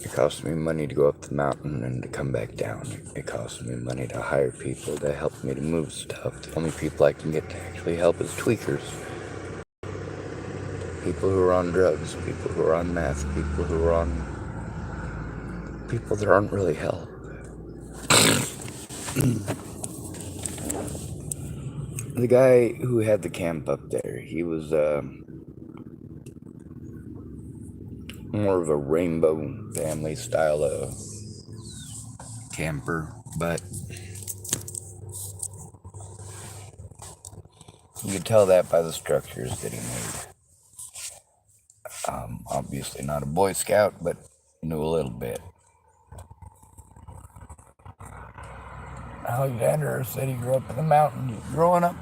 It costs me money to go up the mountain and to come back down. It costs me money to hire people to help me to move stuff. The only people I can get to actually help is tweakers. People who are on drugs, people who are on meth, people who are on... people that aren't really help. The guy who had the camp up there, he was more of a rainbow family style of camper, but you could tell that by the structures that he made. Obviously not a Boy Scout, but knew a little bit. Alexander said he grew up in the mountains. Growing up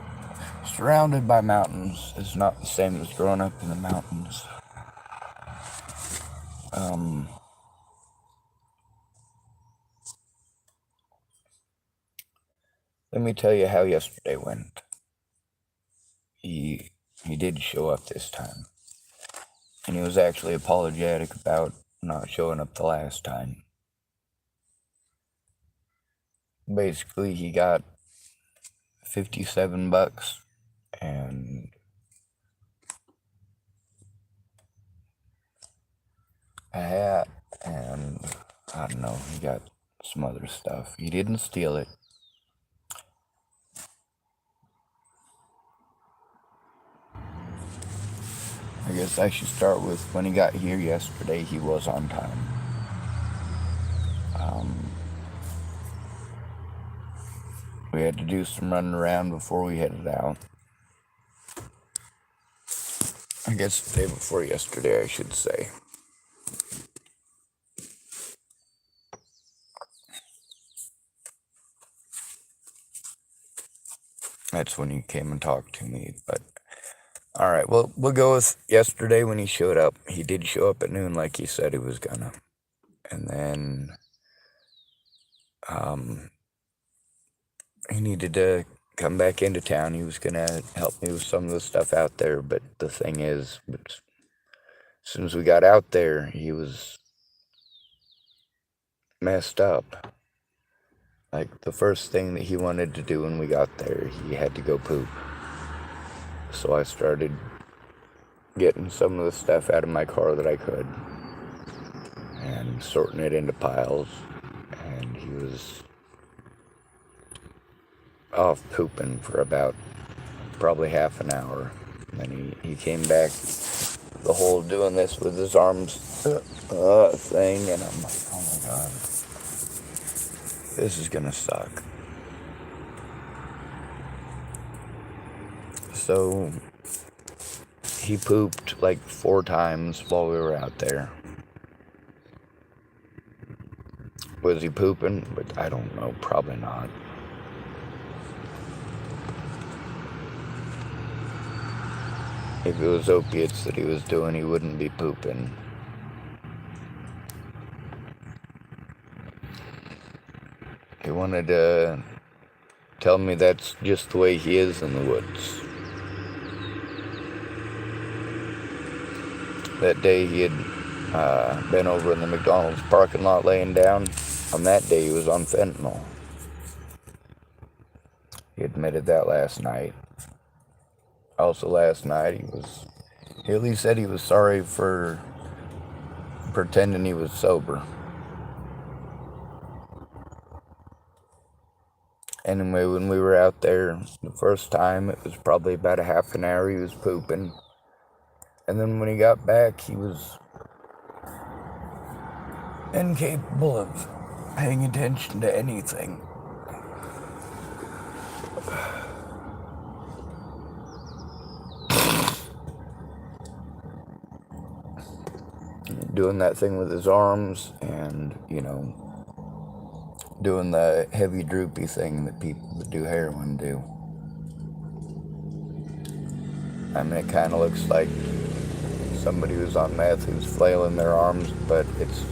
surrounded by mountains is not the same as growing up in the mountains. Let me tell you how yesterday went. He did show up this time. And he was actually apologetic about not showing up the last time. Basically, he got $57 and a hat, and I don't know, he got some other stuff. He didn't steal it. I guess I should start with when he got here yesterday, he was on time. We had to do some running around before we headed out. I guess the day before yesterday, I should say. That's when he came and talked to me, but... Alright, well, we'll go with yesterday when he showed up. He did show up at noon like he said he was gonna. And then... he needed to come back into town. He was gonna help me with some of the stuff out there, but the thing is, as soon as we got out there, he was messed up. Like, the first thing that he wanted to do when we got there, he had to go poop. So I started getting some of the stuff out of my car that I could and sorting it into piles, and he was off pooping for about probably half an hour. And then he came back the whole doing this with his arms thing, and I'm like, oh my god, this is gonna suck. So he pooped like 4 times while we were out there. Was he pooping? But I don't know, probably not. If it was opiates that he was doing, he wouldn't be pooping. He wanted to tell me that's just the way he is in the woods. That day he had been over in the McDonald's parking lot laying down. On that day he was on fentanyl. He admitted that last night. Also last night he at least said he was sorry for pretending he was sober. Anyway, when we were out there the first time, it was probably about a half an hour he was pooping. And then when he got back, he was incapable of paying attention to anything. Doing that thing with his arms and, doing the heavy droopy thing that people that do heroin do. I mean, it kind of looks like somebody who's on meth who's flailing their arms, but it's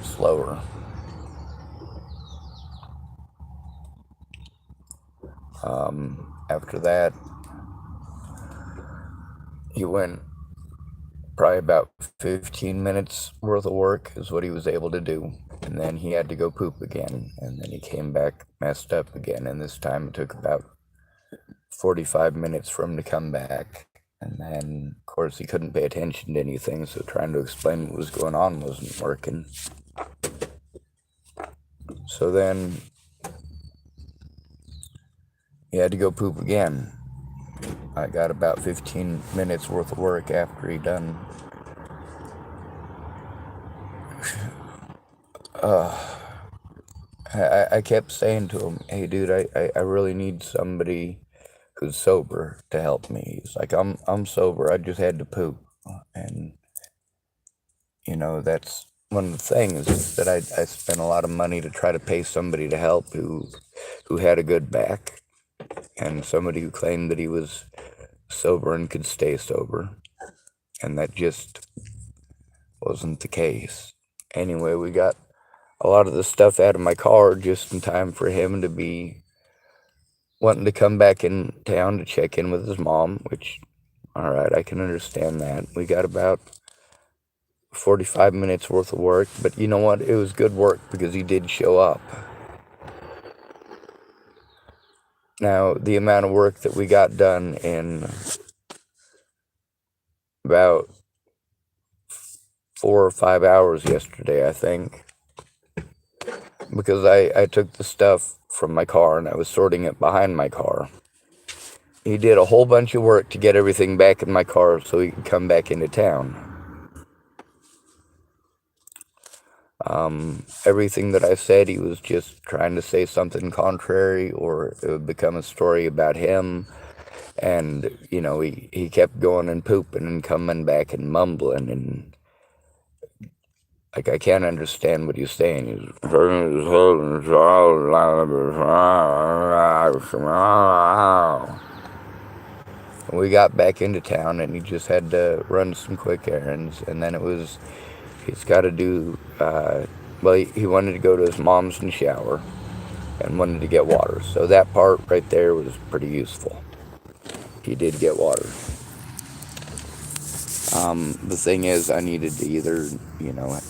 slower. After that, he went probably about 15 minutes worth of work is what he was able to do. And then he had to go poop again. And then he came back messed up again. And this time it took about 45 minutes for him to come back. And then, of course, he couldn't pay attention to anything, so trying to explain what was going on wasn't working. So then he had to go poop again. I got about 15 minutes worth of work after he done. I kept saying to him, hey dude, I really need somebody who's sober to help me. He's like, I'm sober, I just had to poop. And that's one of the things is that I spent a lot of money to try to pay somebody to help who had a good back, and somebody who claimed that he was sober and could stay sober, and that just wasn't the case. Anyway, we got a lot of the stuff out of my car just in time for him to be wanting to come back in town to check in with his mom, which, all right, I can understand that. We got about 45 minutes worth of work, but you know what? It was good work because he did show up. Now, the amount of work that we got done in about 4 or 5 hours yesterday, I think, because I took the stuff from my car and I was sorting it behind my car. He did a whole bunch of work to get everything back in my car so he could come back into town. Everything that I said, he was just trying to say something contrary, or it would become a story about him. And, he kept going and pooping and coming back and mumbling, and like, I can't understand what he's saying. He's turning his head and we got back into town, and he just had to run some quick errands, and then he's got to do, he wanted to go to his mom's and shower, and wanted to get water, so that part right there was pretty useful. He did get water. The thing is, I needed to either,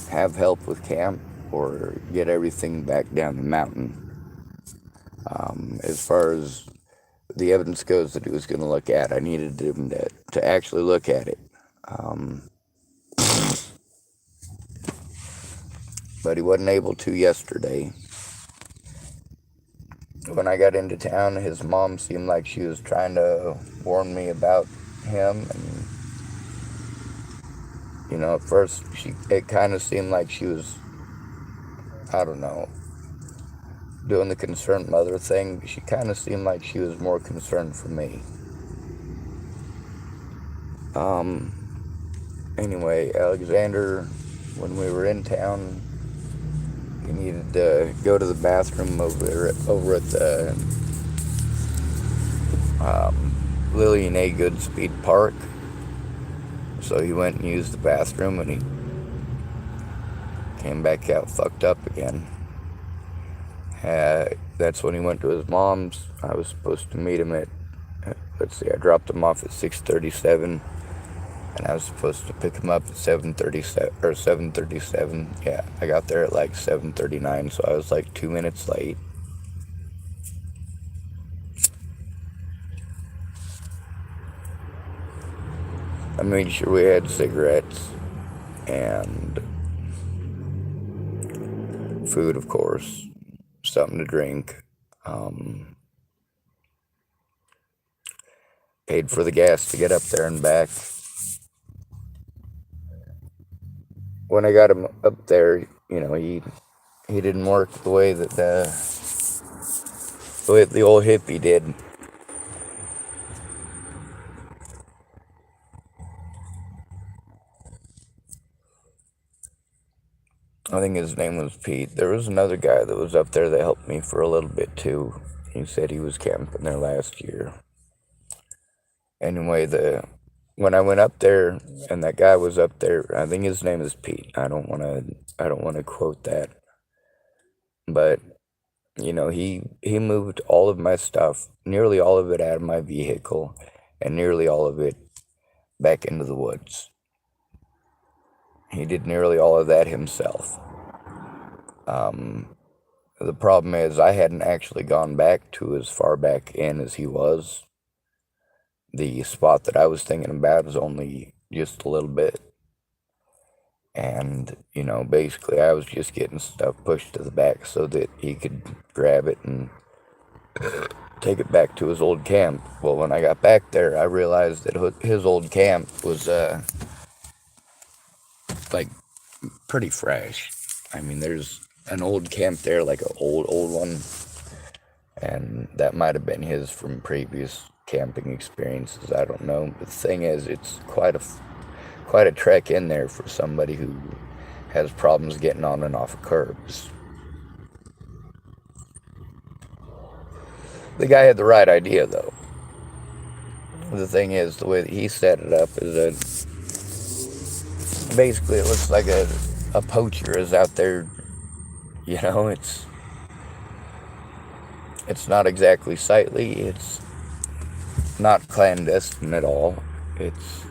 have help with camp or get everything back down the mountain. As far as the evidence goes that he was going to look at, I needed him to actually look at it. But he wasn't able to yesterday. When I got into town, his mom seemed like she was trying to warn me about him, and at first it kind of seemed like she was, I don't know, doing the concerned mother thing. She kind of seemed like she was more concerned for me. Anyway, Alexander, when we were in town, he needed to go to the bathroom over at the Lillian A. Goodspeed Park. So he went and used the bathroom, and he came back out fucked up again. That's when he went to his mom's. I was supposed to meet him at, I dropped him off at 6:37, and I was supposed to pick him up at 7:37 or 7:37. Yeah, I got there at like 7:39, so I was like 2 minutes late. I made sure we had cigarettes and food, of course, something to drink. Paid for the gas to get up there and back. When I got him up there, he didn't work the way that the old hippie did. I think his name was Pete. There was another guy that was up there that helped me for a little bit too. He said he was camping there last year. Anyway, when I went up there and that guy was up there, I think his name is Pete. I don't want to quote that, but he moved all of my stuff, nearly all of it out of my vehicle, and nearly all of it back into the woods. He did nearly all of that himself. The problem is I hadn't actually gone back to as far back in as he was. The spot that I was thinking about was only just a little bit. And, basically I was just getting stuff pushed to the back so that he could grab it and take it back to his old camp. Well, when I got back there, I realized that his old camp was, like, pretty fresh. I mean, there's an old camp there, like an old one, and that might have been his from previous camping experiences. I don't know. But the thing is, it's quite a trek in there for somebody who has problems getting on and off of curbs. The guy had the right idea, though. The thing is, the way that he set it up is that basically it looks like a poacher is out there. It's not exactly sightly. It's not clandestine at all. It's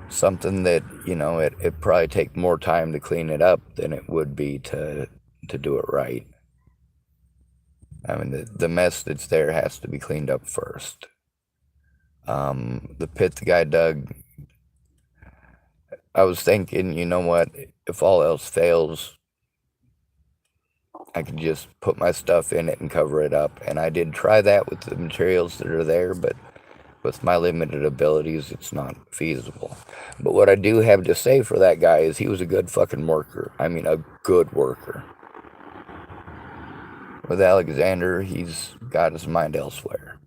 something that, it probably take more time to clean it up than it would be to do it right. I mean, the mess that's there has to be cleaned up first. The pit the guy dug, I was thinking, you know what, if all else fails, I could just put my stuff in it and cover it up. And I did try that with the materials that are there, but with my limited abilities, it's not feasible. But what I do have to say for that guy is he was a good fucking worker. I mean, a good worker. With Alexander, he's got his mind elsewhere.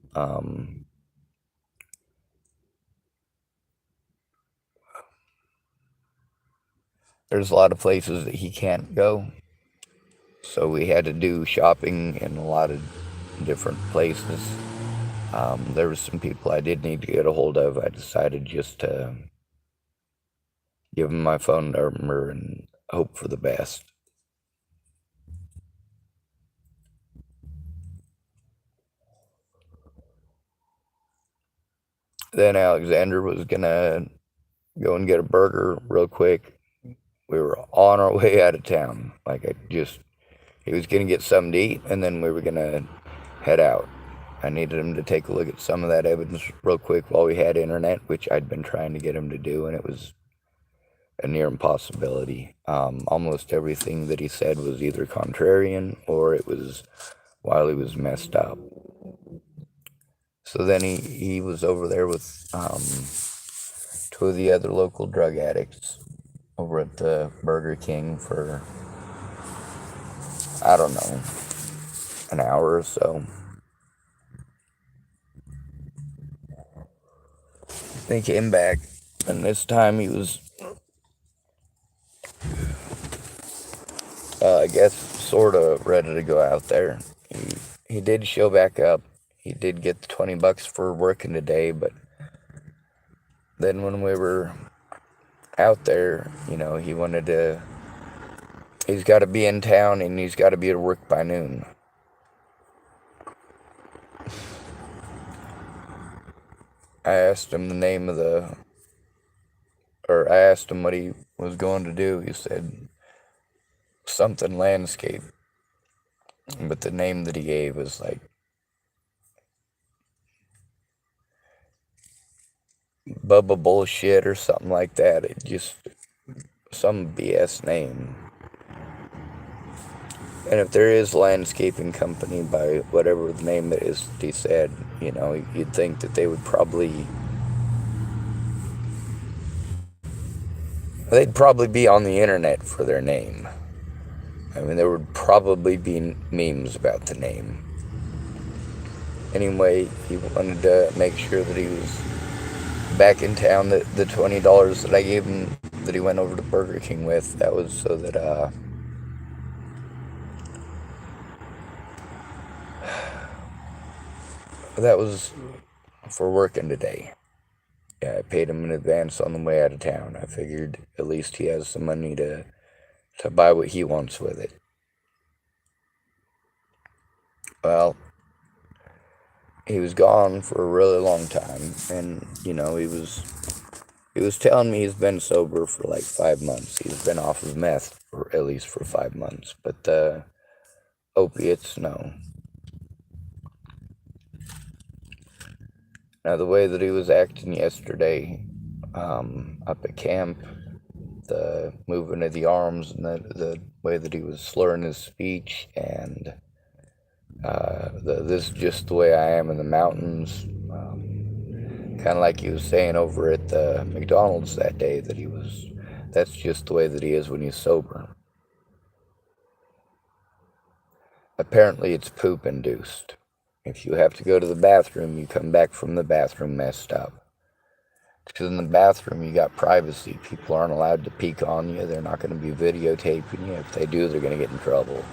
There's a lot of places that he can't go. So we had to do shopping in a lot of different places. There was some people I did need to get a hold of. I decided just to give them my phone number and hope for the best. Then Alexander was gonna go and get a burger real quick. We were on our way out of town. He was gonna get something to eat, and then we were gonna head out. I needed him to take a look at some of that evidence real quick while we had internet, which I'd been trying to get him to do, and it was a near impossibility. Almost everything that he said was either contrarian or it was while he was messed up. So then he was over there with two of the other local drug addicts over at the Burger King for, I don't know, an hour or so. They came back, and this time he was, I guess, sort of ready to go out there. He did show back up. He did get the $20 for working today, but then when we were out there, he's got to be in town and he's got to be at work by noon. I asked him I asked him what he was going to do. He said something landscape, but the name that he gave was like Bubba Bullshit or something like that. It just, some BS name. And if there is landscaping company by whatever the name it is that he said, you'd think that they would they'd probably be on the internet for their name. I mean, there would probably be memes about the name. Anyway, he wanted to make sure that he was back in town. The $20 that I gave him that he went over to Burger King with, that was so that, that was for working today. Yeah, I paid him in advance on the way out of town. I figured at least he has some money to buy what he wants with it. Well, he was gone for a really long time, and, he was He was telling me he's been sober for like 5 months. He's been off of meth for at least for 5 months. But the opiates, no. Now, the way that he was acting yesterday up at camp, the movement of the arms and the way that he was slurring his speech, and this is just the way I am in the mountains. Kind of like he was saying over at the McDonald's that day that that's just the way that he is when he's sober. Apparently it's poop induced. If you have to go to the bathroom, you come back from the bathroom messed up. Because in the bathroom, you got privacy. People aren't allowed to peek on you. They're not going to be videotaping you. If they do, they're going to get in trouble.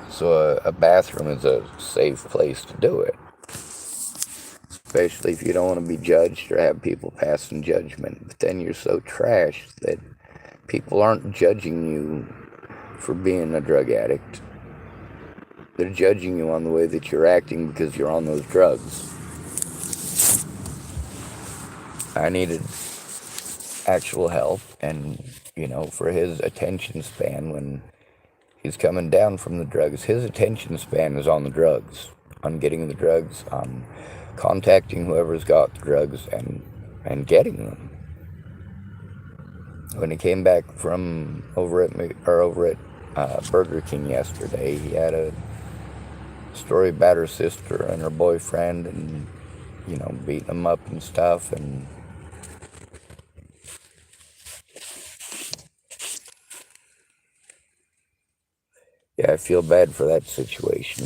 So a bathroom is a safe place to do it. Especially if you don't want to be judged or have people passing judgment. But then you're so trashed that people aren't judging you for being a drug addict. They're judging you on the way that you're acting because you're on those drugs. I needed actual help, and, for his attention span when he's coming down from the drugs, his attention span is on the drugs, on getting the drugs, on contacting whoever's got the drugs and getting them. When he came back from over at Burger King yesterday, he had a story about her sister and her boyfriend, and beating them up and stuff, and yeah, I feel bad for that situation.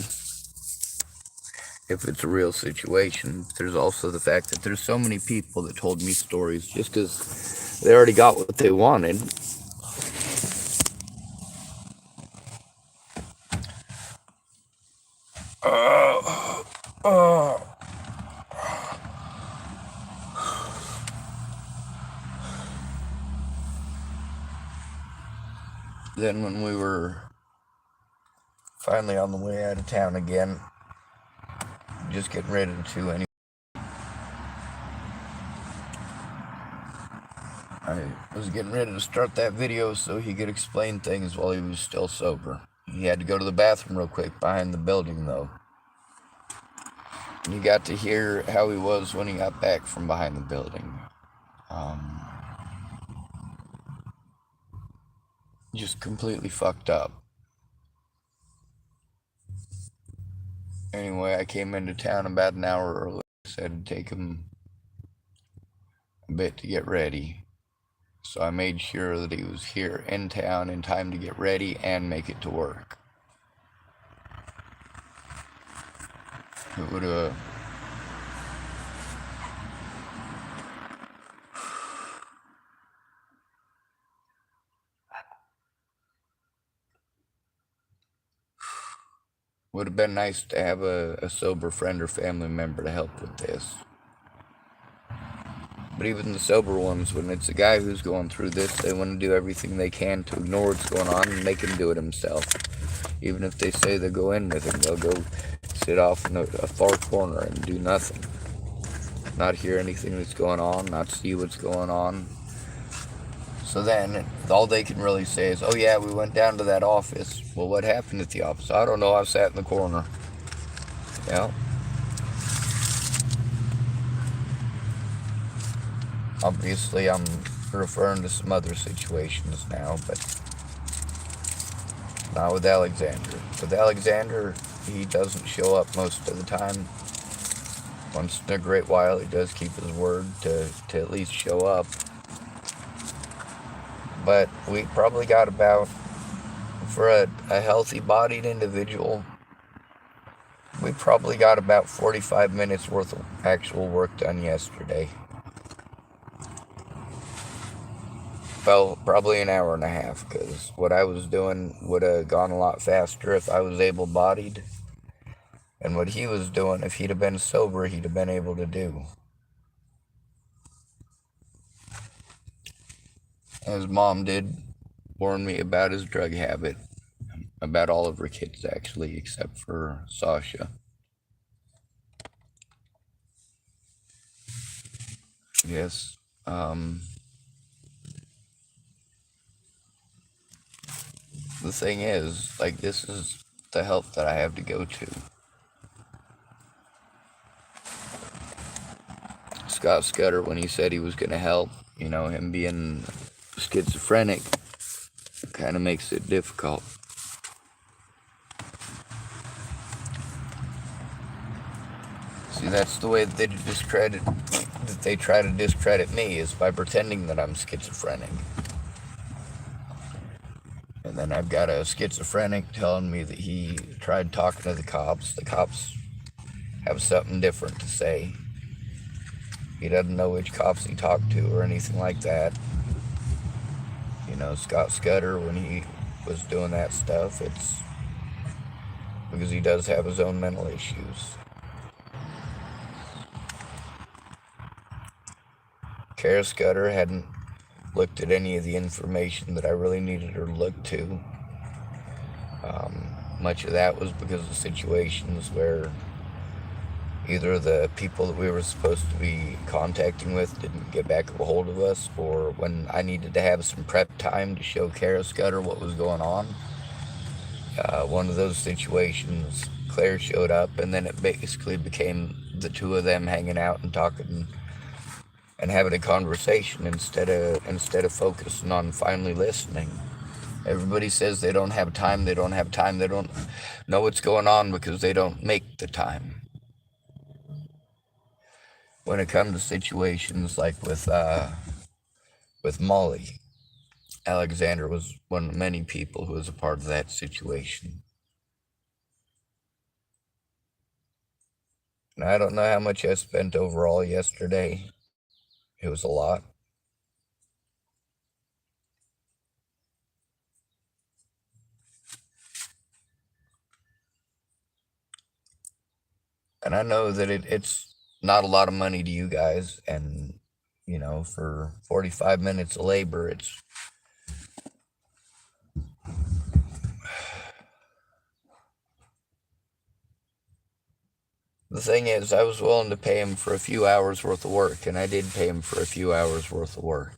If it's a real situation, there's also the fact that there's so many people that told me stories just because they already got what they wanted. Then when we were finally on the way out of town again, just getting ready to anyway, I was getting ready to start that video so he could explain things while he was still sober. He had to go to the bathroom real quick behind the building, though. And you got to hear how he was when he got back from behind the building. Just completely fucked up. Anyway, I came into town about an hour early. Said it'd take him a bit to get ready. So I made sure that he was here in town in time to get ready and make it to work. It would have... would have been nice to have a sober friend or family member to help with this. But even the sober ones, when it's a guy who's going through this, they want to do everything they can to ignore what's going on and make him do it himself. Even if they say they'll go in with him, they'll go sit off in a far corner and do nothing. Not hear anything that's going on, not see what's going on. So then, all they can really say is, oh yeah, we went down to that office. Well, what happened at the office? I don't know, I sat in the corner. Yeah. Obviously, I'm referring to some other situations now, but not with Alexander. With Alexander, he doesn't show up most of the time. Once in a great while, he does keep his word to at least show up. But we probably got about, for a healthy-bodied individual, we probably got about 45 minutes worth of actual work done yesterday. Well, probably an hour and a half, because what I was doing would have gone a lot faster if I was able-bodied. And what he was doing, if he'd have been sober, he'd have been able to do. His mom did warn me about his drug habit. About all of her kids, actually, except for Sasha. Yes. The thing is, like, this is the help that I have to go to. Scott Scudder, when he said he was going to help, him being schizophrenic kind of makes it difficult. See, that's the way that they try to discredit me, is by pretending that I'm schizophrenic. And then I've got a schizophrenic telling me that he tried talking to the cops. The cops have something different to say. He doesn't know which cops he talked to or anything like that. Scott Scudder, when he was doing that stuff, it's because he does have his own mental issues. Kara Scudder hadn't looked at any of the information that I really needed her to look to. Much of that was because of situations where either the people that we were supposed to be contacting with didn't get back a hold of us, or when I needed to have some prep time to show Kara Scudder what was going on. One of those situations, Claire showed up, and then it basically became the two of them hanging out and talking and having a conversation instead of focusing on finally listening. Everybody says they don't have time, they don't know what's going on because they don't make the time. When it comes to situations like with Molly, Alexander was one of many people who was a part of that situation. And I don't know how much I spent overall yesterday. It was a lot. And I know that it's not a lot of money to you guys, and for 45 minutes of labor, it's the thing is, I was willing to pay him for a few hours worth of work, and I did pay him for a few hours worth of work.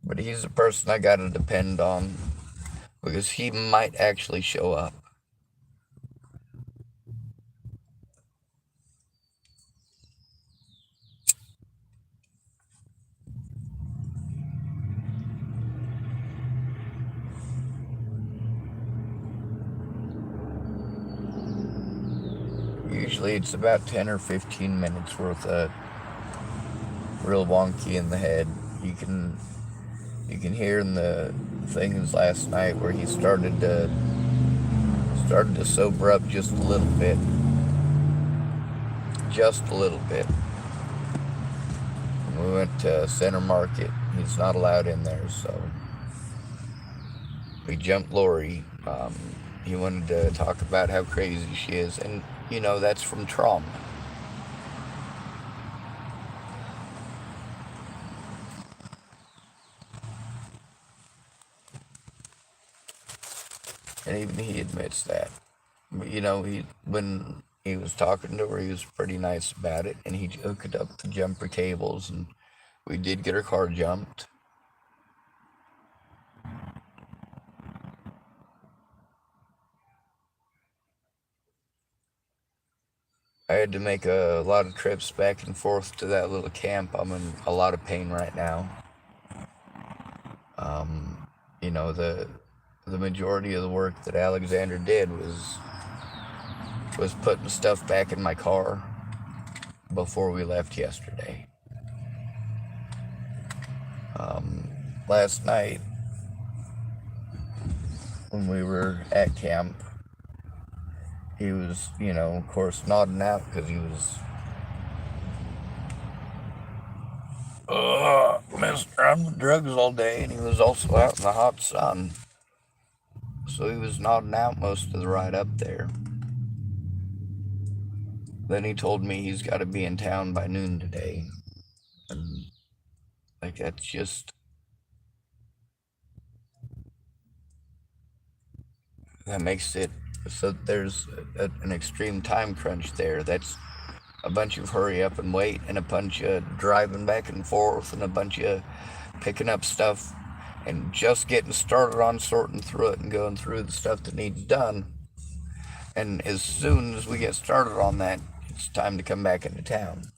But he's a person I gotta depend on, because he might actually show up. Usually it's about 10 or 15 minutes worth of real wonky in the head. You can hear in the things last night where he started to sober up just a little bit. Just a little bit. When we went to Center Market, he's not allowed in there, so we jumped Lori. He wanted to talk about how crazy she is, and that's from trauma. And even he admits that. But when he was talking to her, he was pretty nice about it, and he hooked up the jumper cables, and we did get her car jumped. I had to make a lot of trips back and forth to that little camp. I'm in a lot of pain right now. The majority of the work that Alexander did was putting stuff back in my car before we left yesterday. Last night, when we were at camp, he was, of course, nodding out because he was, messing around with drugs all day, and he was also out in the hot sun. So he was nodding out most of the ride up there. Then he told me he's got to be in town by noon today. And, that's just... that makes it So there's an extreme time crunch there. That's a bunch of hurry up and wait, and a bunch of driving back and forth, and a bunch of picking up stuff and just getting started on sorting through it and going through the stuff that needs done. And as soon as we get started on that, it's time to come back into town.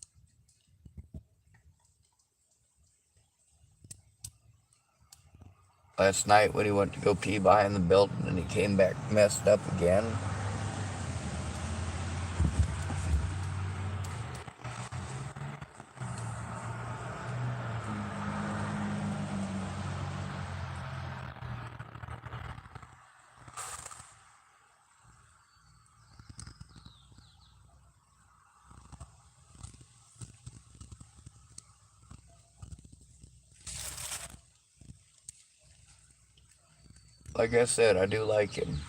Last night when he went to go pee behind the building and he came back messed up again. Like I said, I do like him.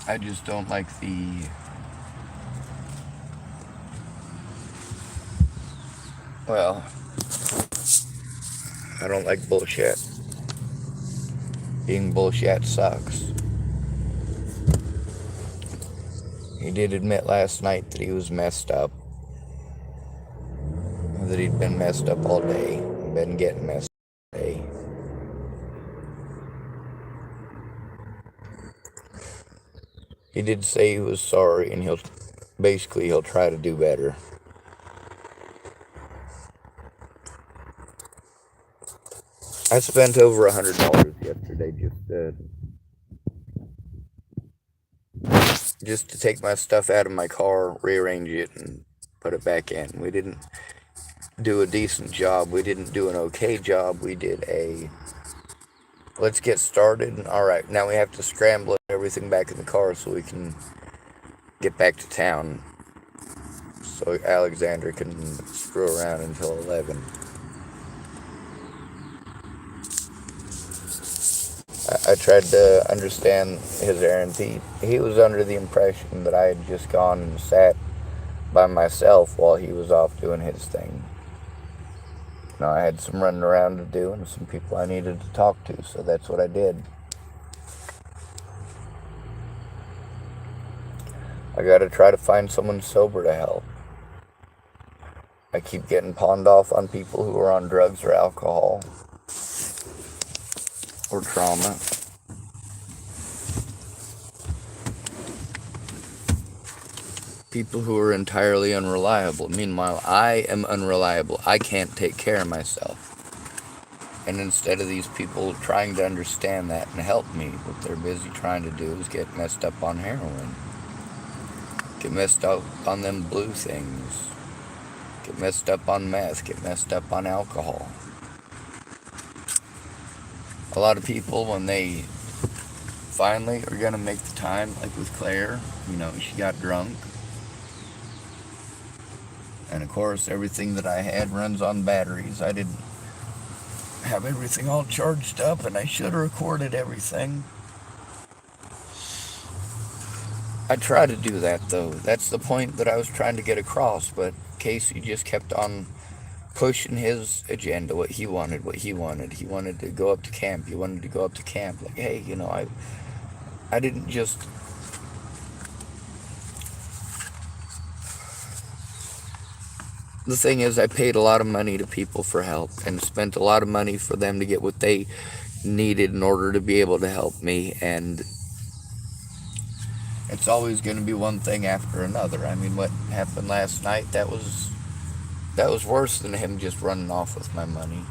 I just don't like well, I don't like bullshit. Being bullshit sucks. He did admit last night that he was messed up. That he'd been messed up all day. Been getting messed up all day. He did say he was sorry and he'll try to do better. I spent over $100 yesterday just to take my stuff out of my car, rearrange it, and put it back in. We didn't do a decent job. We didn't do an okay job. We did a let's get started. All right, now we have to scramble everything back in the car so we can get back to town. So Alexander can screw around until 11. I tried to understand his errand. He was under the impression that I had just gone and sat by myself while he was off doing his thing. You know, I had some running around to do and some people I needed to talk to, so that's what I did. I gotta try to find someone sober to help. I keep getting pawned off on people who are on drugs or alcohol or trauma. People who are entirely unreliable. Meanwhile, I am unreliable. I can't take care of myself. And instead of these people trying to understand that and help me, what they're busy trying to do is get messed up on heroin. Get messed up on them blue things. Get messed up on meth. Get messed up on alcohol. A lot of people, when they finally are going to make the time, like with Claire, you know, she got drunk. And of course, everything that I had runs on batteries. I didn't have everything all charged up, and I should have recorded everything. I try to do that, though. That's the point that I was trying to get across, but Casey just kept on pushing his agenda, what he wanted, what he wanted. He wanted to go up to camp. He wanted to go up to camp. Like, hey, you know, I didn't just... The thing is, I paid a lot of money to people for help and spent a lot of money for them to get what they needed in order to be able to help me, and it's always going to be one thing after another. I mean, what happened last night, that was worse than him just running off with my money.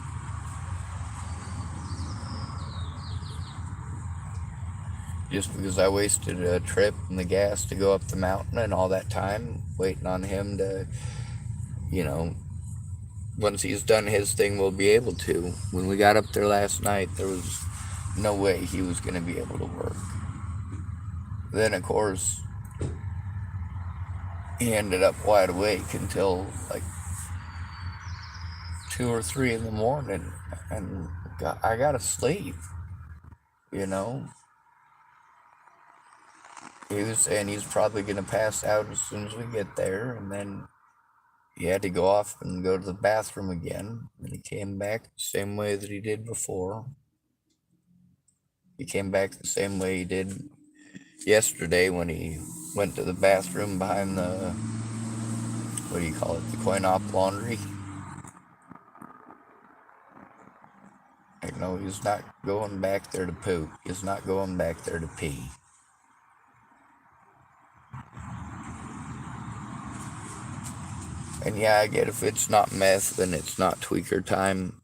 Just because I wasted a trip and the gas to go up the mountain and all that time waiting on him to, you know, once he's done his thing, we'll be able to. When we got up there last night, there was no way he was going to be able to work. Then, of course, he ended up wide awake until like 2 or 3 in the morning, and I gotta sleep, you know. He was saying he's probably gonna pass out as soon as we get there, and then he had to go off and go to the bathroom again, and he came back the same way that he did before. He came back the same way he did yesterday when he went to the bathroom behind the, what do you call it, the coin-op laundry. Like, no, he's not going back there to poop. He's not going back there to pee. And yeah, I get if it's not meth, then it's not tweaker time.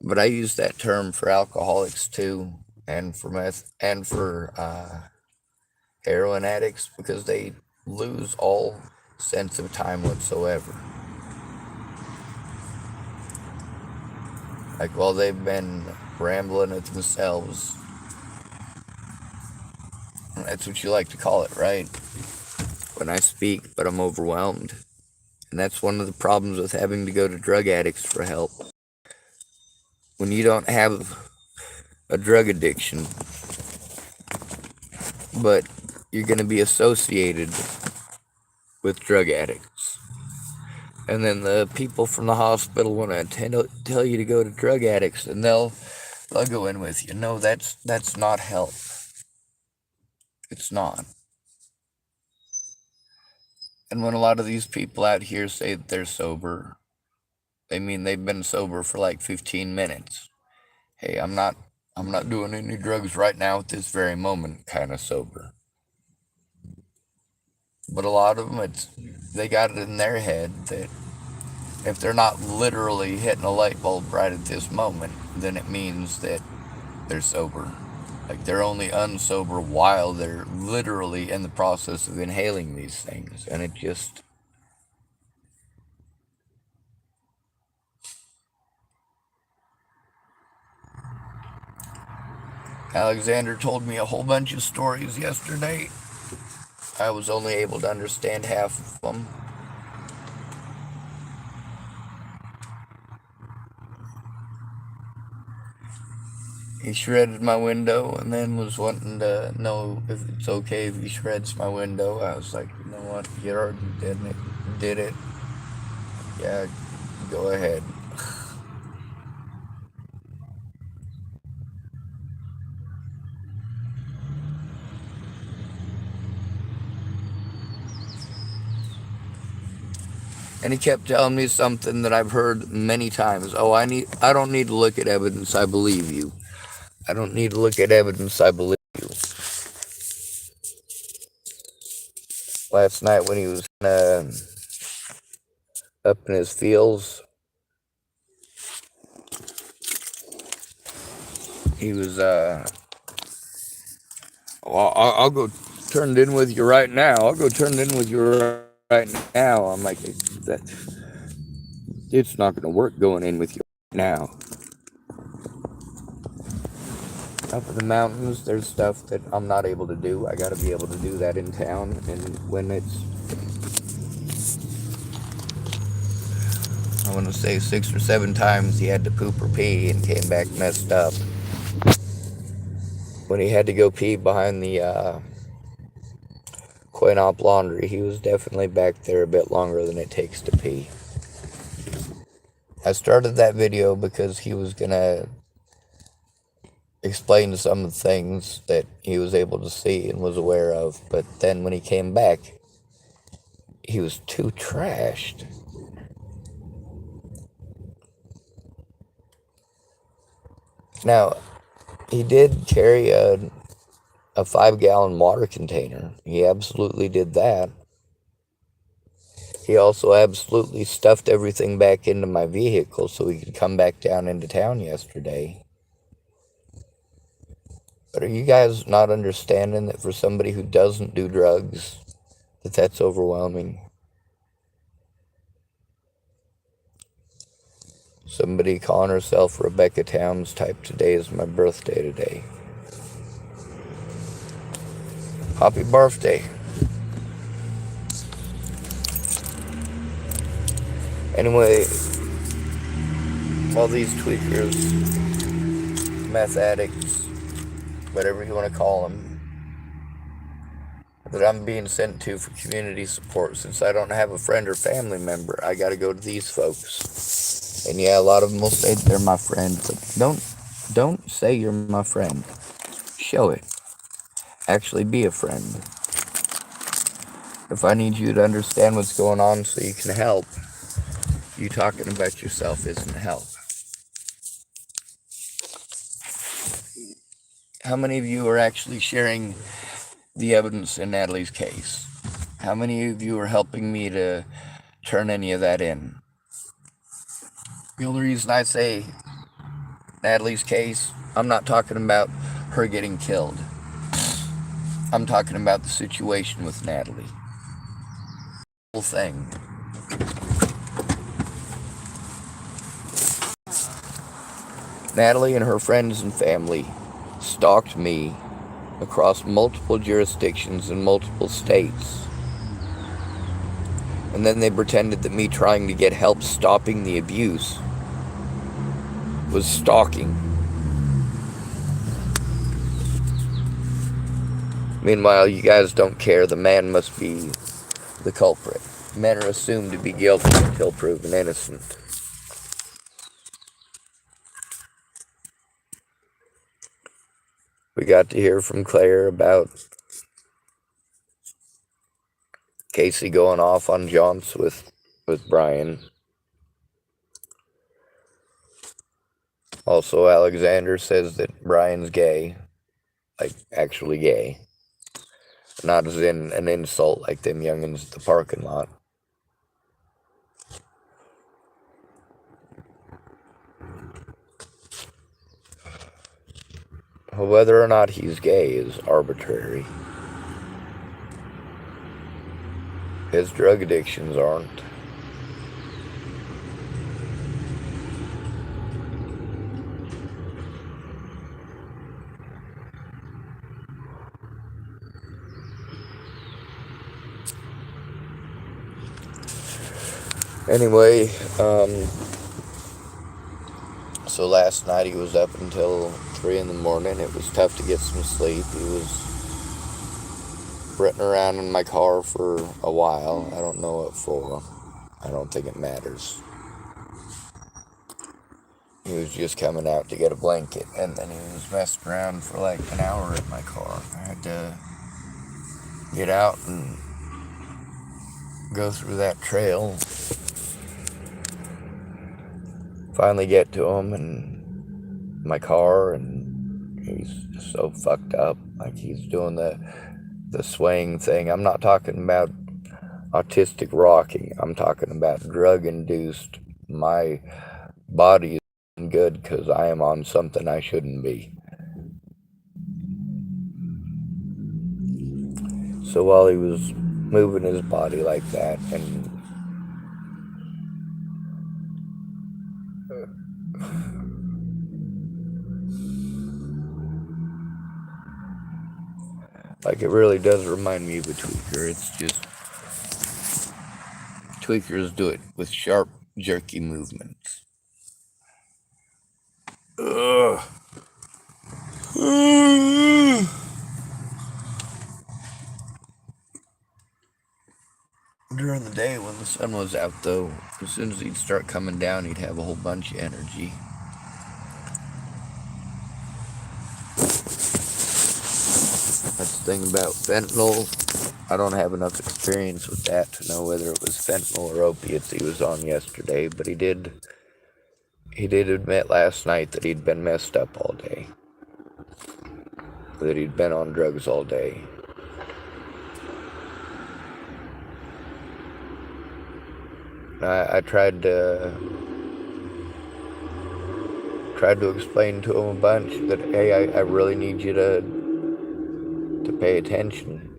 But I use that term for alcoholics too, and for meth, and for heroin addicts, because they lose all sense of time whatsoever. Like, while they've been rambling at themselves, that's what you like to call it, right? When I speak, but I'm overwhelmed. And that's one of the problems with having to go to drug addicts for help. When you don't have a drug addiction, but you're going to be associated with drug addicts. And then the people from the hospital want to tell you to go to drug addicts, and they'll go in with you. No, that's not help. It's not. And when a lot of these people out here say that they're sober, they mean they've been sober for like 15 minutes. Hey, I'm not doing any drugs right now at this very moment, kind of sober. But a lot of them, they got it in their head that if they're not literally hitting a light bulb right at this moment, then it means that they're sober. Like, they're only unsober while they're literally in the process of inhaling these things. And it just... Alexander told me a whole bunch of stories yesterday. I was only able to understand half of them. He shredded my window and then was wanting to know if it's okay if he shreds my window. I was like, you know what, you already did it. Yeah, go ahead. And he kept telling me something that I've heard many times. Oh, I don't need to look at evidence, I believe you. I don't need to look at evidence, I believe you. Last night when he was up in his fields, he was, well, I'll go turn it in with you right now. I'll go turn it in with you right now. I'm like, it's not going to work going in with you right now. Up in the mountains, there's stuff that I'm not able to do. I got to be able to do that in town. And when it's, I want to say 6 or 7 times he had to poop or pee and came back messed up. When he had to go pee behind the coin-op laundry, he was definitely back there a bit longer than it takes to pee. I started that video because he was going to explain some of the things that he was able to see and was aware of. But then when he came back, he was too trashed. Now, he did carry a 5-gallon water container. He absolutely did that. He also absolutely stuffed everything back into my vehicle so he could come back down into town yesterday. But are you guys not understanding that for somebody who doesn't do drugs, that's overwhelming? Somebody calling herself Rebecca Towns type, today is my birthday today. Happy birthday. Anyway, all these tweakers, meth addicts, whatever you want to call them, that I'm being sent to for community support, since I don't have a friend or family member, I got to go to these folks. And yeah, a lot of them will say they're my friend, but Don't say you're my friend. Show it. Actually be a friend. If I need you to understand what's going on so you can help, you talking about yourself isn't help. How many of you are actually sharing the evidence in Natalie's case? How many of you are helping me to turn any of that in? The only reason I say Natalie's case, I'm not talking about her getting killed. I'm talking about the situation with Natalie. The whole thing. Natalie and her friends and family stalked me across multiple jurisdictions in multiple states. And then they pretended that me trying to get help stopping the abuse was stalking. Meanwhile, you guys don't care. The man must be the culprit. Men are assumed to be guilty until proven innocent. We got to hear from Claire about Casey going off on jaunts with Brian. Also, Alexander says that Brian's gay. Like, actually gay. Not as in an insult like them youngins at the parking lot. Whether or not he's gay is arbitrary. His drug addictions aren't. Anyway, so last night he was up until 3 in the morning. It was tough to get some sleep. He was rutting around in my car for a while. I don't know what for. I don't think it matters. He was just coming out to get a blanket, and then he was messing around for like an hour in my car. I had to get out and go through that trail. Finally get to him and my car, and he's so fucked up. Like, he's doing the swaying thing. I'm not talking about autistic rocking. I'm talking about drug-induced. My body is good because I am on something I shouldn't be. So while he was moving his body like that, and like, it really does remind me of a tweaker. It's just tweakers do it with sharp, jerky movements. Ugh. During the day when the sun was out, though, as soon as he'd start coming down, he'd have a whole bunch of energy. That's the thing about fentanyl. I don't have enough experience with that to know whether it was fentanyl or opiates he was on yesterday, but he did admit last night that he'd been messed up all day. That he'd been on drugs all day. I tried to explain to him a bunch that, hey, I really need you to pay attention.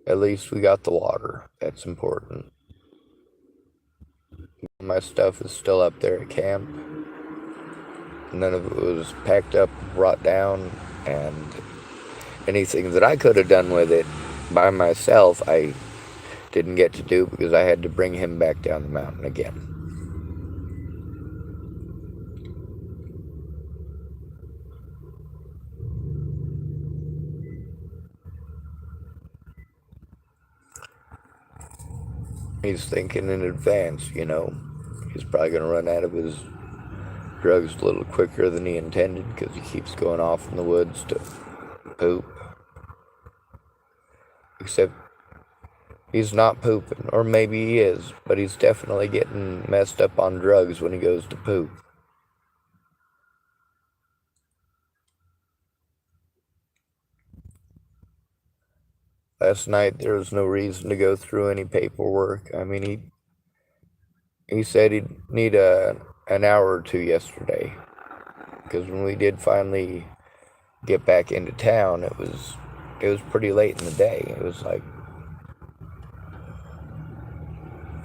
At least we got the water. That's important. My stuff is still up there at camp. None of it was packed up, brought down, and anything that I could have done with it by myself, I didn't get to do because I had to bring him back down the mountain again. He's thinking in advance, you know. He's probably going to run out of his drugs a little quicker than he intended because he keeps going off in the woods to poop. Except he's not pooping, or maybe he is, but he's definitely getting messed up on drugs when he goes to poop. Last night there was no reason to go through any paperwork. I mean, he said he'd need an hour or two yesterday, because when we did finally get back into town, it was pretty late in the day. It was like,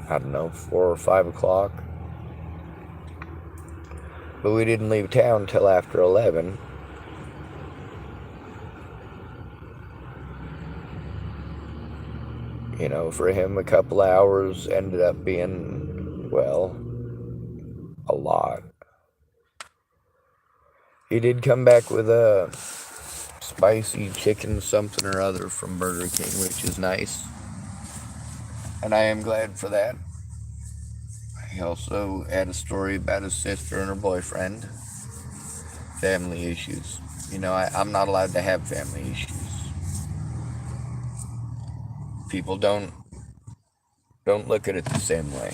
I don't know, 4 or 5 o'clock. But we didn't leave town till after 11. You know, for him, a couple hours ended up being, well, a lot. He did come back with a spicy chicken something or other from Burger King, which is nice. And I am glad for that. He also had a story about his sister and her boyfriend. Family issues. You know, I'm not allowed to have family issues. People don't look at it the same way.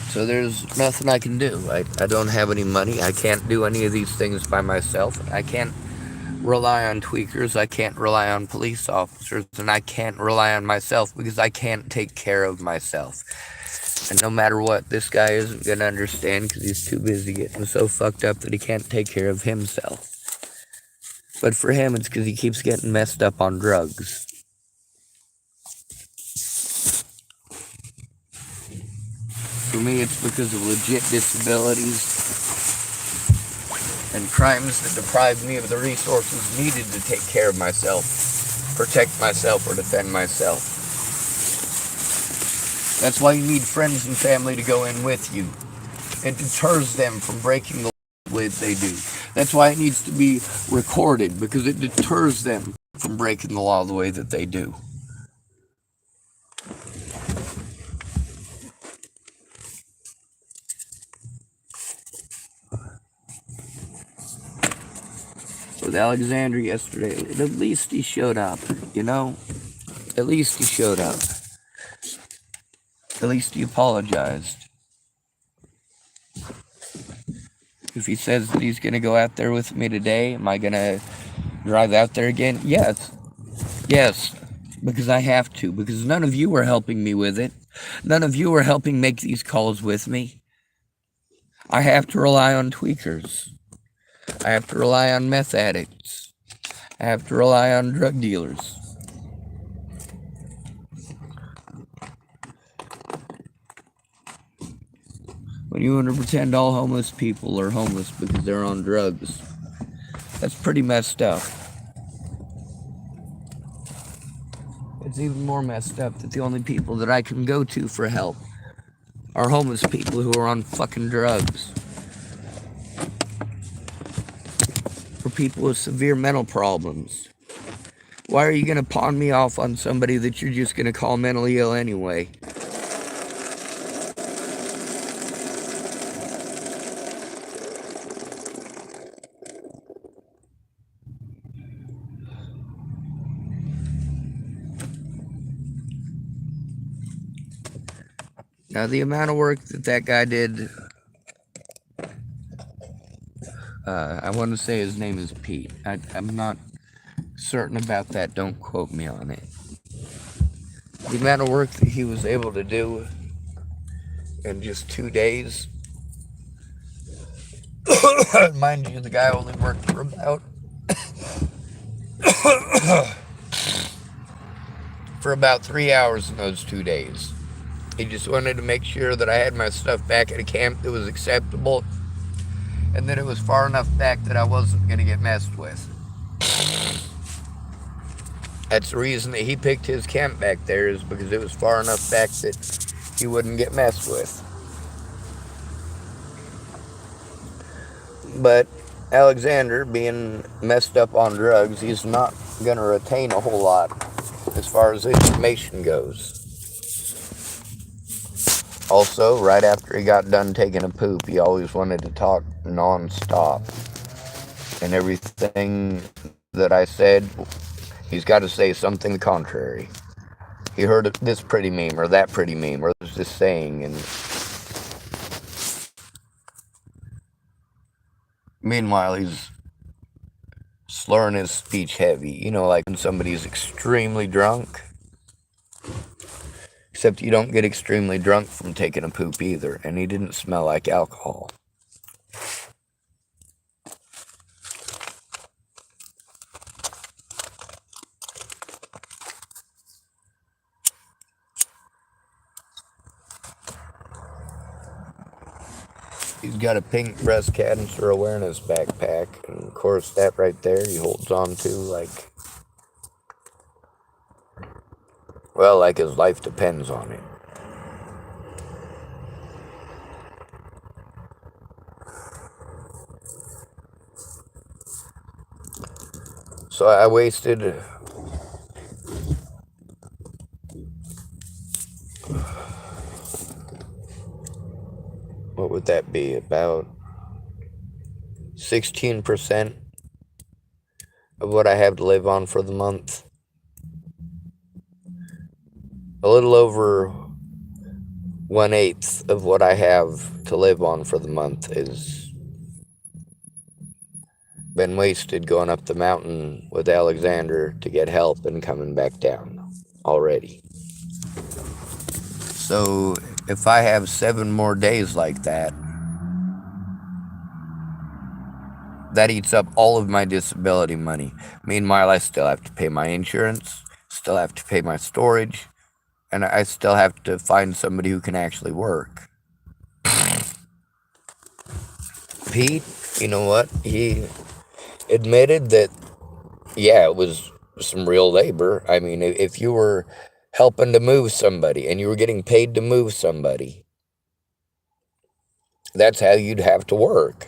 So there's nothing I can do. I don't have any money. I can't do any of these things by myself. I can't rely on tweakers. I can't rely on police officers. And I can't rely on myself because I can't take care of myself. And no matter what, this guy isn't going to understand because he's too busy getting so fucked up that he can't take care of himself. But for him, it's because he keeps getting messed up on drugs. For me, it's because of legit disabilities and crimes that deprive me of the resources needed to take care of myself, protect myself, or defend myself. That's why you need friends and family to go in with you. It deters them from breaking the law the way they do. That's why it needs to be recorded, because it deters them from breaking the law the way that they do. With Alexander yesterday, at least he showed up, you know? At least he showed up. At least he apologized. If he says that he's gonna go out there with me today, am I gonna drive out there again? Yes. Yes. Because I have to. Because none of you are helping me with it. None of you are helping make these calls with me. I have to rely on tweakers. I have to rely on meth addicts. I have to rely on drug dealers. When you want to pretend all homeless people are homeless because they're on drugs, that's pretty messed up. It's even more messed up that the only people that I can go to for help are homeless people who are on fucking drugs. For people with severe mental problems. Why are you going to pawn me off on somebody that you're just going to call mentally ill anyway? Now, the amount of work that guy did, I want to say his name is Pete. I'm not certain about that. Don't quote me on it. The amount of work that he was able to do in just 2 days. Mind you, the guy only worked for about 3 hours in those 2 days. He just wanted to make sure that I had my stuff back at a camp that was acceptable and that it was far enough back that I wasn't going to get messed with. That's the reason that he picked his camp back there, is because it was far enough back that he wouldn't get messed with. But Alexander, being messed up on drugs, he's not going to retain a whole lot as far as information goes. Also, right after he got done taking a poop, he always wanted to talk non-stop. And everything that I said, he's got to say something contrary. He heard this pretty meme or that pretty meme or there's this saying, and meanwhile he's slurring his speech heavy. You know, like when somebody's extremely drunk. Except you don't get extremely drunk from taking a poop either, and he didn't smell like alcohol. He's got a pink breast cancer awareness backpack, and of course that right there he holds on to like, well, like his life depends on it. So I wasted what would that be, about 16% of what I have to live on for the month. A little over 1/8 of what I have to live on for the month is been wasted going up the mountain with Alexander to get help and coming back down already. So if I have 7 more days like that, that eats up all of my disability money. Meanwhile, I still have to pay my insurance, still have to pay my storage, and I still have to find somebody who can actually work. Pete, you know what? He admitted that, yeah, it was some real labor. I mean, if you were helping to move somebody and you were getting paid to move somebody, that's how you'd have to work.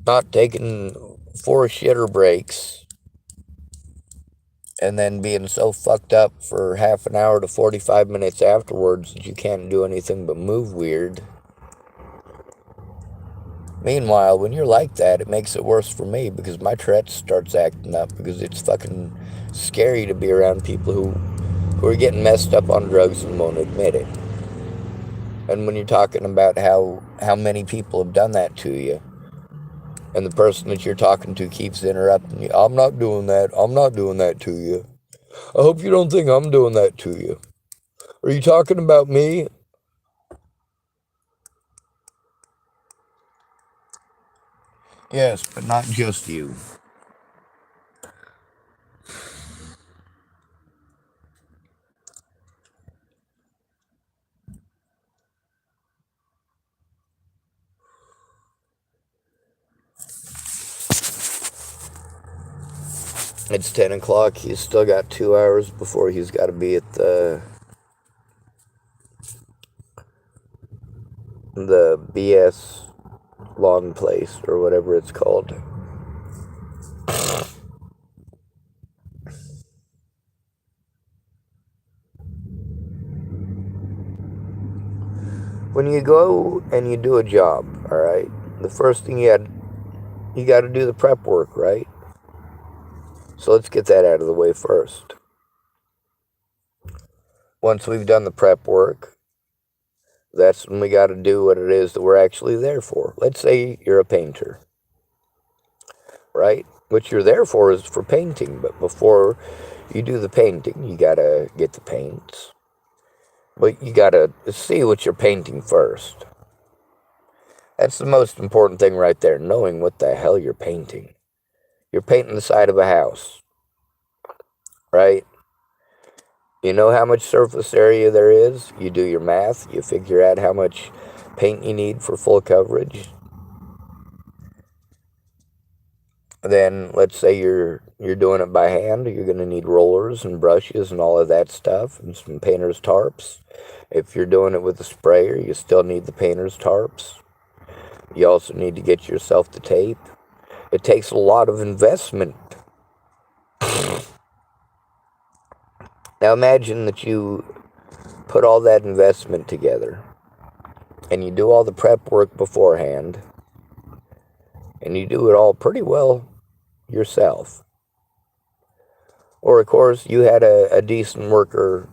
Not taking 4 shitter breaks and then being so fucked up for half an hour to 45 minutes afterwards that you can't do anything but move weird. Meanwhile, when you're like that, it makes it worse for me because my Tourette's starts acting up because it's fucking scary to be around people who are getting messed up on drugs and won't admit it. And when you're talking about how many people have done that to you, and the person that you're talking to keeps interrupting you, I'm not doing that to you. I hope you don't think I'm doing that to you. Are you talking about me? Yes, but not just you. It's 10 o'clock. He's still got 2 hours before he's got to be at the BS lawn place or whatever it's called. When you go and you do a job, all right, the first thing you got to do the prep work, right? So let's get that out of the way first. Once we've done the prep work, that's when we got to do what it is that we're actually there for. Let's say you're a painter, right? What you're there for is for painting, but before you do the painting, you got to get the paints. But you got to see what you're painting first. That's the most important thing right there, knowing what the hell you're painting. You're painting the side of a house, right? You know how much surface area there is. You do your math. You figure out how much paint you need for full coverage. Then let's say you're doing it by hand. You're going to need rollers and brushes and all of that stuff and some painter's tarps. If you're doing it with a sprayer, you still need the painter's tarps. You also need to get yourself the tape. It takes a lot of investment. Now imagine that you put all that investment together and you do all the prep work beforehand and you do it all pretty well yourself. Or, of course, you had a decent worker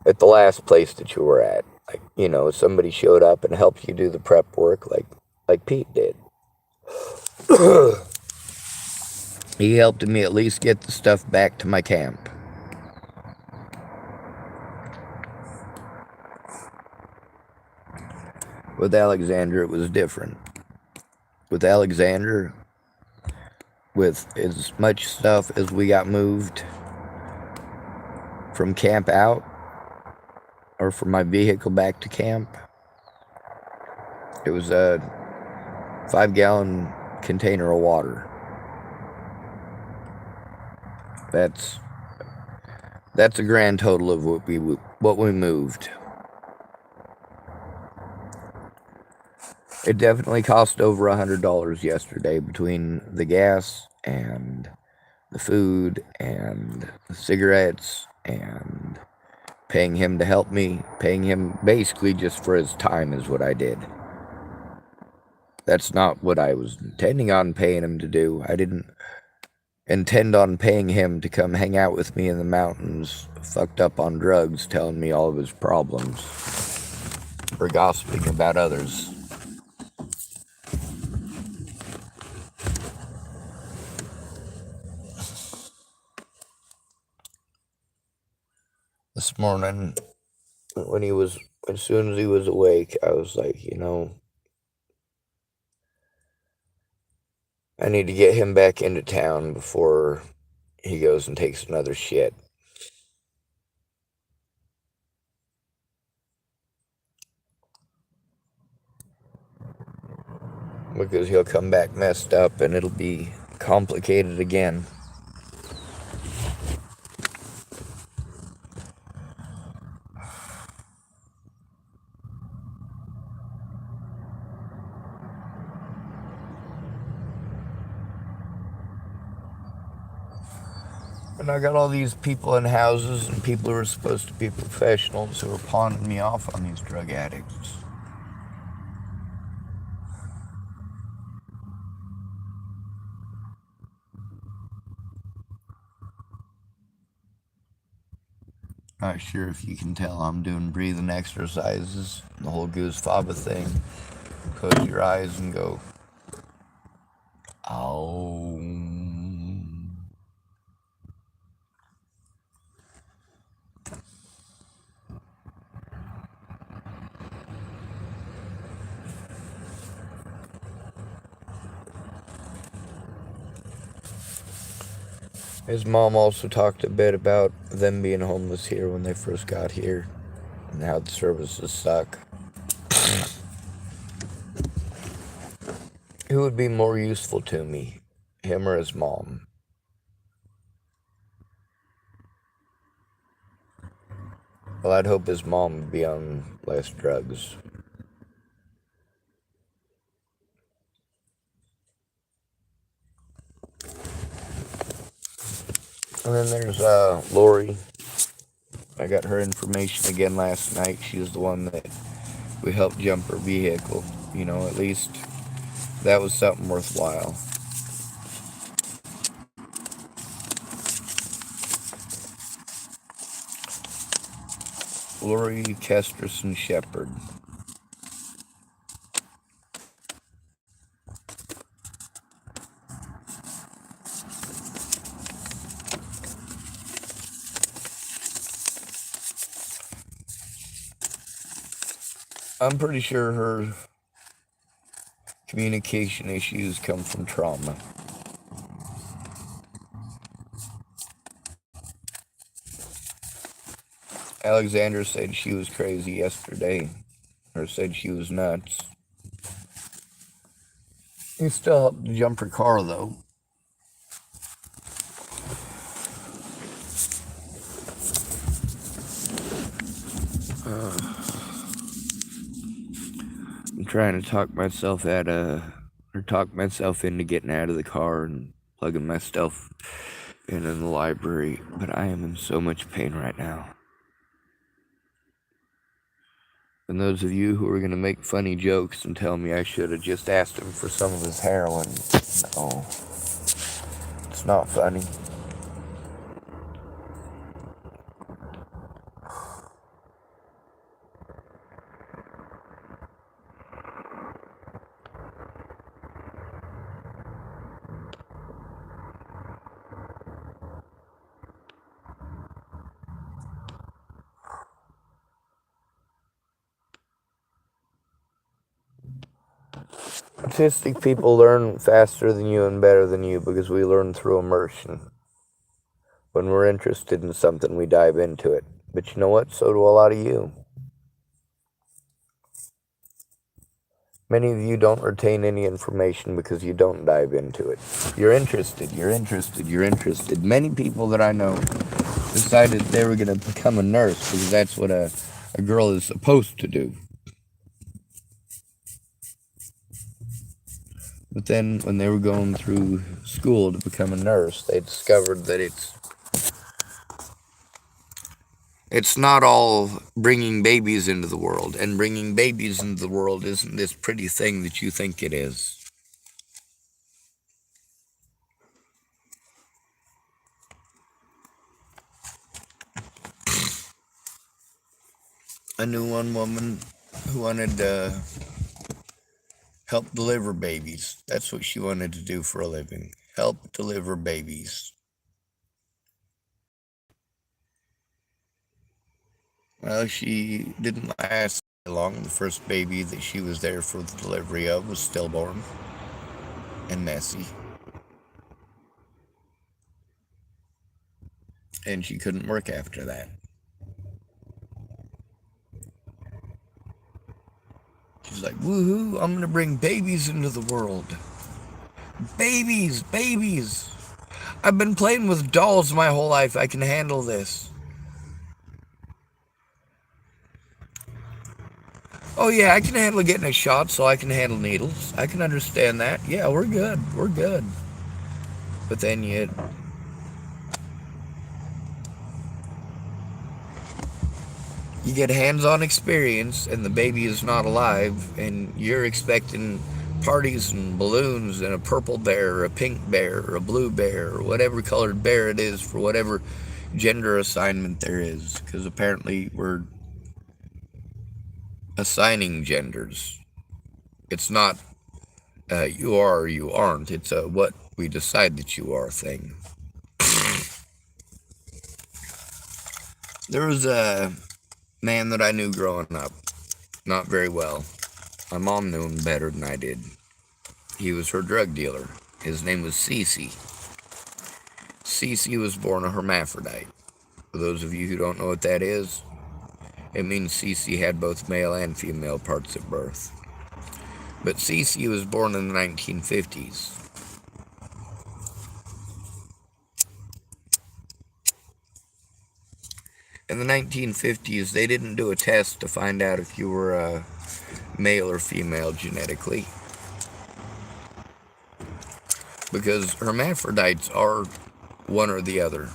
at the last place that you were at. Like, somebody showed up and helped you do the prep work like Pete did. He helped me at least get the stuff back to my camp. With Alexander, it was different. With Alexander, with as much stuff as we got moved from camp out, or from my vehicle back to camp, it was a 5-gallon container of water. That's a grand total of what we moved. It definitely cost over $100 yesterday between the gas and the food and the cigarettes and paying him to help me, paying him basically just for his time is what I did. That's not what I was intending on paying him to do. I didn't intend on paying him to come hang out with me in the mountains, fucked up on drugs, telling me all of his problems, or gossiping about others. This morning, as soon as he was awake, I was like, I need to get him back into town before he goes and takes another shit. Because he'll come back messed up and it'll be complicated again. And I got all these people in houses and people who are supposed to be professionals who are pawning me off on these drug addicts. Not sure if you can tell I'm doing breathing exercises, the whole goose faba thing. Close your eyes and go, ow. His mom also talked a bit about them being homeless here when they first got here and how the services suck. Who would be more useful to me, him or his mom? Well, I'd hope his mom would be on less drugs. And then there's Lori. I got her information again last night. She's the one that we helped jump her vehicle. At least that was something worthwhile. Lori Kesterson Shepherd. I'm pretty sure her communication issues come from trauma. Alexander said she was crazy yesterday, or said she was nuts. You still have to jump your car, though. I'm trying to talk myself into getting out of the car and plugging my stuff in the library, but I am in so much pain right now. And those of you who are going to make funny jokes and tell me I should have just asked him for some of his heroin, no, it's not funny. Autistic people learn faster than you and better than you because we learn through immersion. When we're interested in something, we dive into it. But you know what? So do a lot of you. Many of you don't retain any information because you don't dive into it. You're interested. Many people that I know decided they were going to become a nurse because that's what a girl is supposed to do. But then when they were going through school to become a nurse, they discovered that it's not all bringing babies into the world. And bringing babies into the world isn't this pretty thing that you think it is. I knew one woman who wanted to help deliver babies. That's what she wanted to do for a living. Help deliver babies. Well, she didn't last long. The first baby that she was there for the delivery of was stillborn and messy. And she couldn't work after that. She's like, woohoo, I'm going to bring babies into the world. Babies. I've been playing with dolls my whole life. I can handle this. Oh yeah, I can handle getting a shot, so I can handle needles. I can understand that. Yeah, we're good. But then you get hands-on experience, and the baby is not alive, and you're expecting parties and balloons and a purple bear, or a pink bear, or a blue bear, or whatever colored bear it is for whatever gender assignment there is, because apparently we're assigning genders. It's not you are or you aren't. It's a what we decide that you are thing. There was a man that I knew growing up, not very well. My mom knew him better than I did. He was her drug dealer. His name was Cece. Cece was born a hermaphrodite. For those of you who don't know what that is, it means Cece had both male and female parts at birth. But Cece was born in the 1950s. In the 1950s, they didn't do a test to find out if you were male or female genetically, because hermaphrodites are one or the other.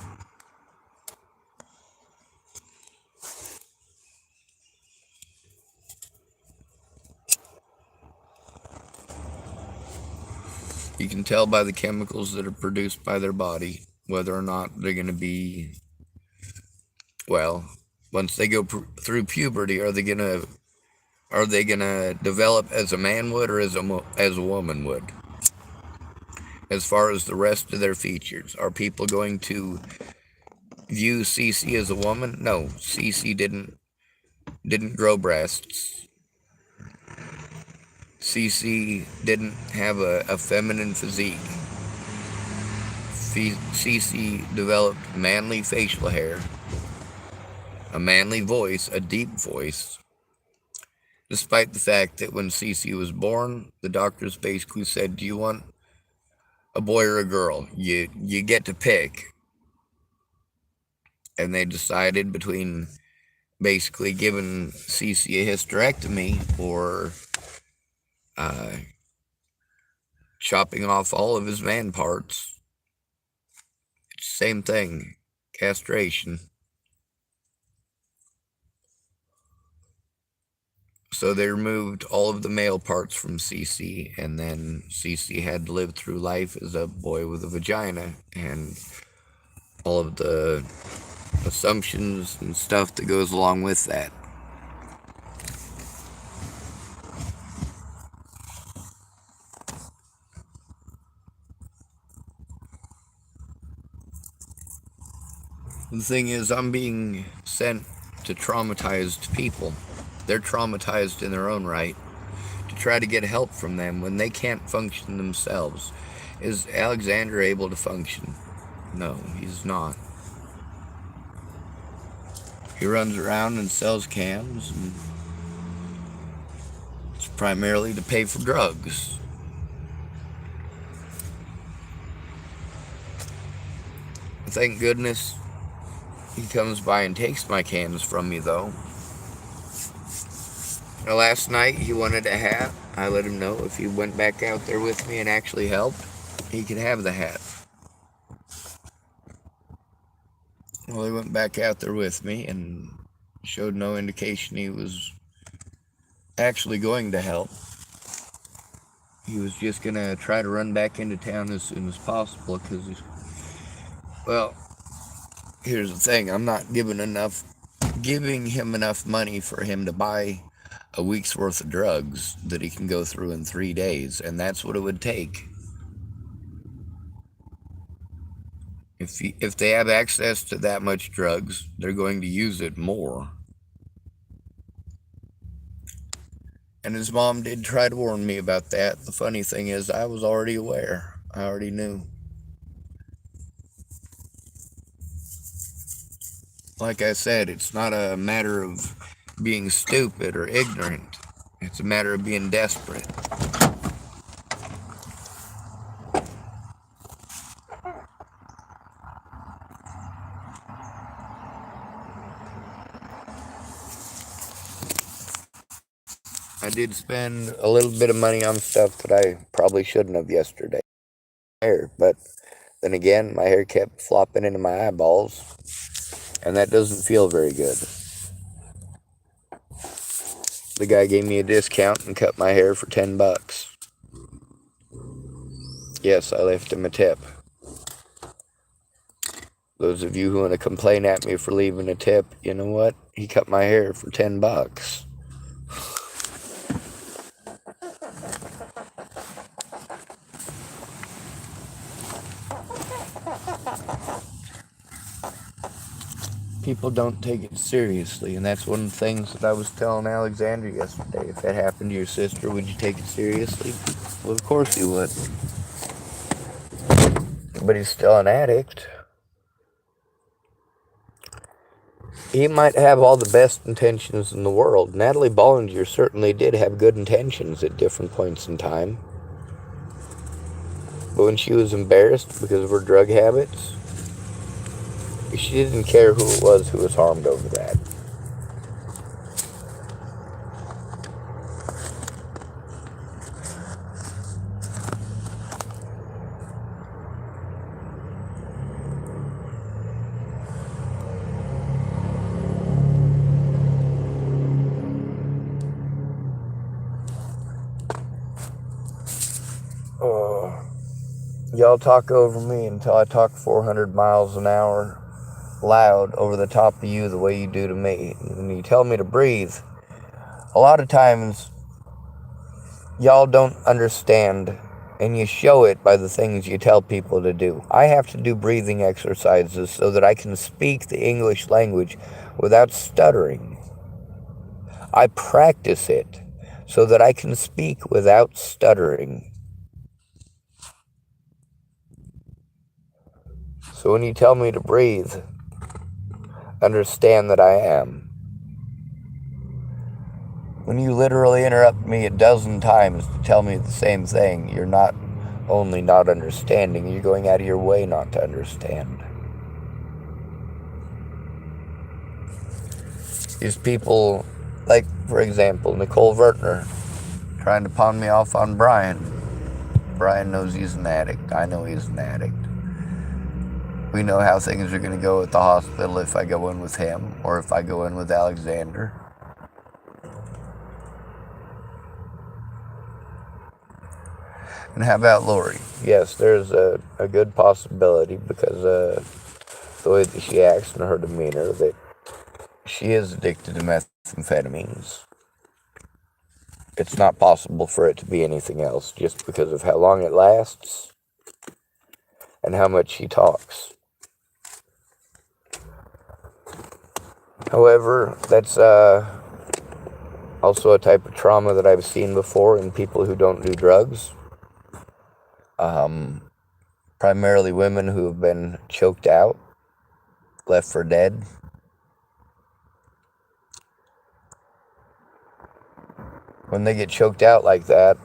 You can tell by the chemicals that are produced by their body whether or not they're going to be, well, once they go through puberty, are they going to develop as a man would or as a woman would? As far as the rest of their features, are people going to view Cece as a woman? No, Cece didn't grow breasts. Cece didn't have a feminine physique. Cece developed manly facial hair, a manly voice, a deep voice, Despite the fact that when Cece was born, the doctors basically said, "Do you want a boy or a girl? You get to pick." And they decided between basically giving Cece a hysterectomy or uh, chopping off all of his man parts. Same thing, castration. So they removed all of the male parts from Cece, and then Cece had to live through life as a boy with a vagina, and all of the assumptions and stuff that goes along with that. The thing is, I'm being sent to traumatized people. They're traumatized in their own right, to try to get help from them when they can't function themselves. Is Alexander able to function? No, he's not. He runs around and sells cams, and it's primarily to pay for drugs. Thank goodness he comes by and takes my cans from me, though. Now, last night he wanted a hat. I let him know if he went back out there with me and actually helped, he could have the hat. Well, he went back out there with me and showed no indication he was actually going to help. He was just going to try to run back into town as soon as possible because he's... Well, here's the thing. I'm not giving him enough money for him to buy a week's worth of drugs that he can go through in 3 days, and that's what it would take. If they have access to that much drugs, they're going to use it more. And his mom did try to warn me about that. The funny thing is, I was already aware. I already knew. Like I said, it's not a matter of being stupid or ignorant. It's a matter of being desperate. I did spend a little bit of money on stuff that I probably shouldn't have yesterday. But then again, my hair kept flopping into my eyeballs, and that doesn't feel very good. The guy gave me a discount and cut my hair for $10. Yes, I left him a tip. Those of you who want to complain at me for leaving a tip, you know what? He cut my hair for $10. People don't take it seriously, and that's one of the things that I was telling Alexander yesterday. If that happened to your sister, would you take it seriously? Well, of course you would. But he's still an addict. He might have all the best intentions in the world. Natalie Bollinger certainly did have good intentions at different points in time. But when she was embarrassed because of her drug habits, she didn't care who it was who was harmed over that. Y'all talk over me until I talk 400 miles an hour loud over the top of you the way you do to me. And you tell me to breathe. A lot of times, y'all don't understand, and you show it by the things you tell people to do. I have to do breathing exercises so that I can speak the English language without stuttering. I practice it so that I can speak without stuttering. So when you tell me to breathe, understand that I am. When you literally interrupt me a dozen times to tell me the same thing, you're not only not understanding, you're going out of your way not to understand. These people, like, for example, Nicole Vertner, trying to pawn me off on Brian. Brian knows he's an addict. I know he's an addict. We know how things are going to go at the hospital if I go in with him or if I go in with Alexander. And how about Lori? Yes, there's a good possibility because the way that she acts and her demeanor that she is addicted to methamphetamines. It's not possible for it to be anything else just because of how long it lasts and how much she talks. However, that's also a type of trauma that I've seen before in people who don't do drugs. Primarily women who have been choked out, left for dead. When they get choked out like that,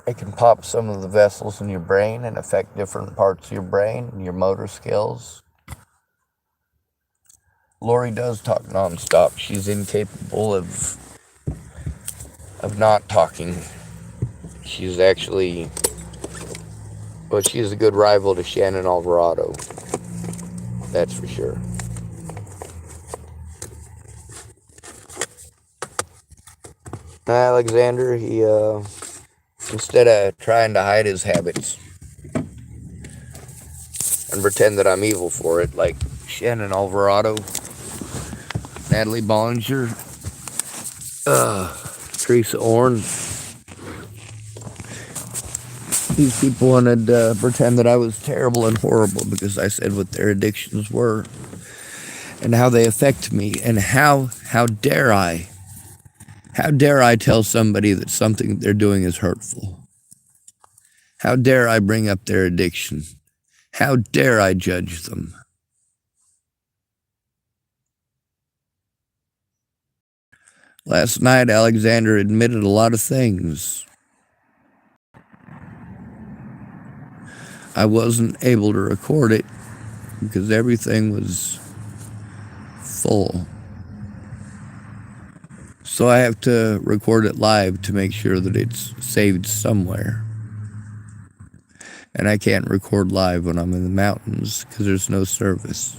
it can pop some of the vessels in your brain and affect different parts of your brain and your motor skills. Lori does talk nonstop. She's incapable of not talking. She's actually, well, she's a good rival to Shannon Alvarado. That's for sure. Alexander, he, instead of trying to hide his habits and pretend that I'm evil for it, like Shannon Alvarado, Natalie Bollinger, Teresa Orn. These people wanted to pretend that I was terrible and horrible because I said what their addictions were and how they affect me, and how dare I tell somebody that something they're doing is hurtful? How dare I bring up their addiction? How dare I judge them? Last night, Alexander admitted a lot of things. I wasn't able to record it because everything was full. So I have to record it live to make sure that it's saved somewhere. And I can't record live when I'm in the mountains because there's no service.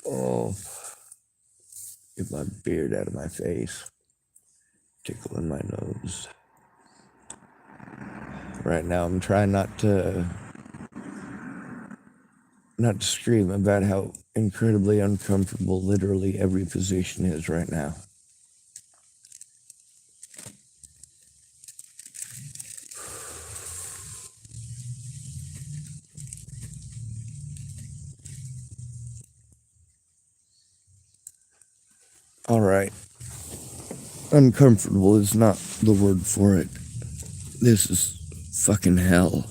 Oh, get my beard out of my face, tickling my nose. Right now I'm trying not to scream about how incredibly uncomfortable literally every position is right now. All right. Uncomfortable is not the word for it. This is fucking hell.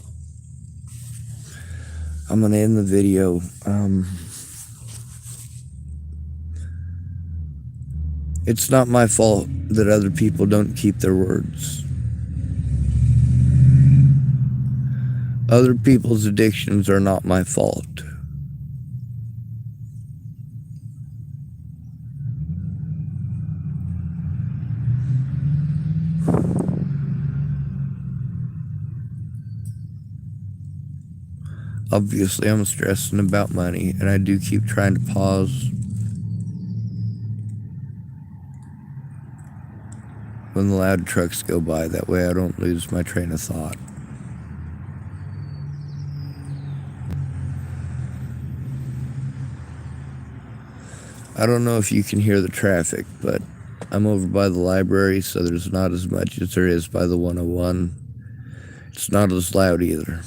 I'm gonna end the video. It's not my fault that other people don't keep their words. Other people's addictions are not my fault. Obviously, I'm stressing about money, and I do keep trying to pause when the loud trucks go by. That way I don't lose my train of thought. I don't know if you can hear the traffic, but I'm over by the library, so there's not as much as there is by the 101. It's not as loud either.